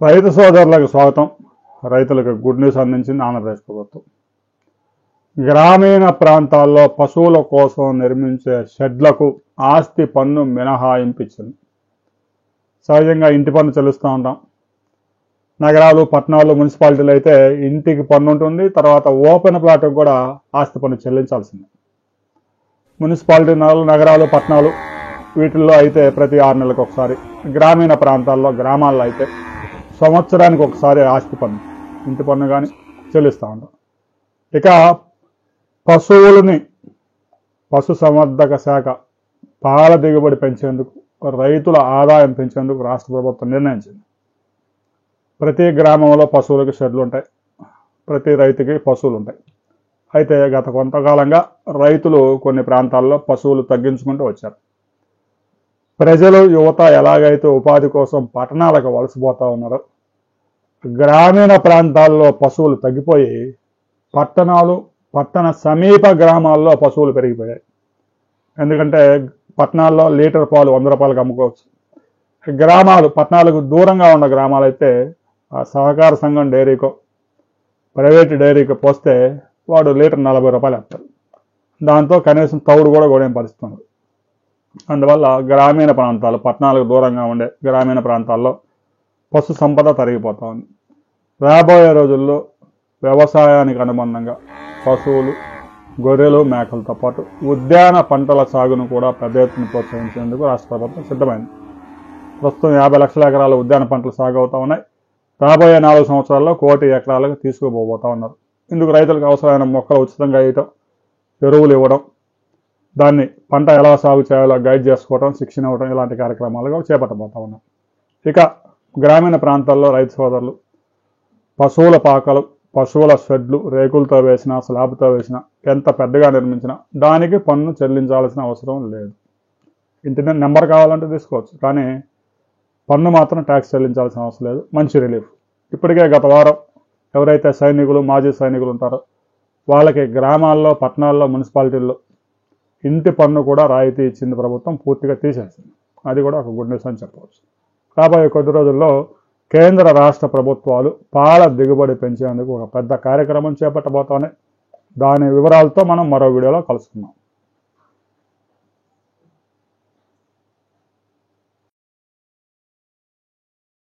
రైతు సోదరులకు స్వాగతం. రైతులకు గుడ్ న్యూస్ అందించింది ఆంధ్రప్రదేశ్ ప్రభుత్వం. గ్రామీణ ప్రాంతాల్లో పశువుల కోసం నిర్మించే షెడ్లకు ఆస్తి పన్ను మినహాయింపు ఇచ్చింది. సహజంగా ఇంటి పన్ను చెల్లిస్తూ ఉంటాం. నగరాలు, పట్టణాలు, మున్సిపాలిటీలు అయితే ఇంటికి పన్ను ఉంటుంది. తర్వాత ఓపెన్ ప్లాట్కి కూడా ఆస్తి పన్ను చెల్లించాల్సింది. మున్సిపాలిటీ నగరాలు, పట్టణాలు వీటిల్లో అయితే ప్రతి 6 నెలలకు ఒకసారి, గ్రామీణ ప్రాంతాల్లో, గ్రామాల్లో అయితే సంవత్సరానికి ఒకసారి ఆస్తి పన్ను, ఇంటి పన్ను కానీ చెల్లిస్తూ ఉంటాం. ఇక పశువులని పశు సంవర్ధక శాఖ పాల దిగుబడి పెంచేందుకు, రైతుల ఆదాయం పెంచేందుకు రాష్ట్ర ప్రభుత్వం నిర్ణయించింది. ప్రతి గ్రామంలో పశువులకు షెడ్లు ఉంటాయి, ప్రతి రైతుకి పశువులు ఉంటాయి. అయితే గత కొంతకాలంగా రైతులు కొన్ని ప్రాంతాల్లో పశువులు తగ్గించుకుంటూ వచ్చారు. ప్రజలు, యువత ఎలాగైతే ఉపాధి కోసం పట్టణాలకు వలసపోతూ ఉన్నారో, గ్రామీణ ప్రాంతాల్లో పశువులు తగ్గిపోయి పట్టణాలు, పట్టణ సమీప గ్రామాల్లో పశువులు పెరిగిపోయాయి. ఎందుకంటే పట్టణాల్లో లీటర్ పాలు 100 రూపాయలకు అమ్ముకోవచ్చు. గ్రామాలు, పట్టణాలకు దూరంగా ఉన్న గ్రామాలు అయితే ఆ సహకార సంఘం డైరీకో, ప్రైవేట్ డైరీకో పోస్తే వాడు లీటర్ 40 రూపాయలు వేస్తాడు. దాంతో కనీసం తౌడు కూడా కొనే పరిస్థితి ఉంది. అందువల్ల గ్రామీణ ప్రాంతాలు, పట్టణాలకు దూరంగా ఉండే గ్రామీణ ప్రాంతాల్లో పశు సంపద తరిగిపోతూ ఉంది. రాబోయే రోజుల్లో వ్యవసాయానికి అనుబంధంగా పశువులు, గొర్రెలు, మేకలతో పాటు ఉద్యాన పంటల సాగును కూడా పెద్ద ఎత్తున ప్రోత్సహించేందుకు రాష్ట్ర ప్రభుత్వం సిద్ధమైంది. ప్రస్తుతం 50 లక్షల ఎకరాల ఉద్యాన పంటలు సాగు అవుతూ ఉన్నాయి. రాబోయే 4 సంవత్సరాల్లో 1 కోటి ఎకరాలకు తీసుకుపోబోతూ ఉన్నారు. ఇందుకు రైతులకు అవసరమైన మొక్కలు ఉచితంగా వేయటం, ఎరువులు ఇవ్వడం, దాన్ని పంట ఎలా సాగు చేయాలో గైడ్ చేసుకోవడం, శిక్షణ ఇవ్వడం, ఇలాంటి కార్యక్రమాలుగా చేపట్టబోతూ ఉన్నారు. ఇక గ్రామీణ ప్రాంతాల్లో రైతు సోదరులు పశువుల పాకలు, పశువుల షెడ్లు రేకులతో వేసినా, స్లాబ్తో వేసినా, ఎంత పెద్దగా నిర్మించినా దానికి పన్ను చెల్లించాల్సిన అవసరం లేదు. ఇంటి నెంబర్ కావాలంటే తీసుకోవచ్చు, కానీ పన్ను మాత్రం ట్యాక్స్ చెల్లించాల్సిన అవసరం లేదు. మంచి రిలీఫ్. ఇప్పటికే గత వారం ఎవరైతే సైనికులు, మాజీ సైనికులు ఉంటారో వాళ్ళకి గ్రామాల్లో, పట్టణాల్లో, మున్సిపాలిటీల్లో ఇంటి పన్ను కూడా రాయితీ ఇచ్చింది ప్రభుత్వం, పూర్తిగా తీసేసింది. అది కూడా ఒక గుడ్ న్యూస్ అని చెప్పవచ్చు. రాబోయే కొద్ది రోజుల్లో కేంద్ర, రాష్ట్ర ప్రభుత్వాలు పాల దిగుబడి పెంచేందుకు ఒక పెద్ద కార్యక్రమం చేపట్టబోతున్నాయి. దాని వివరాలతో మనం మరో వీడియోలో కలుసుకుందాం.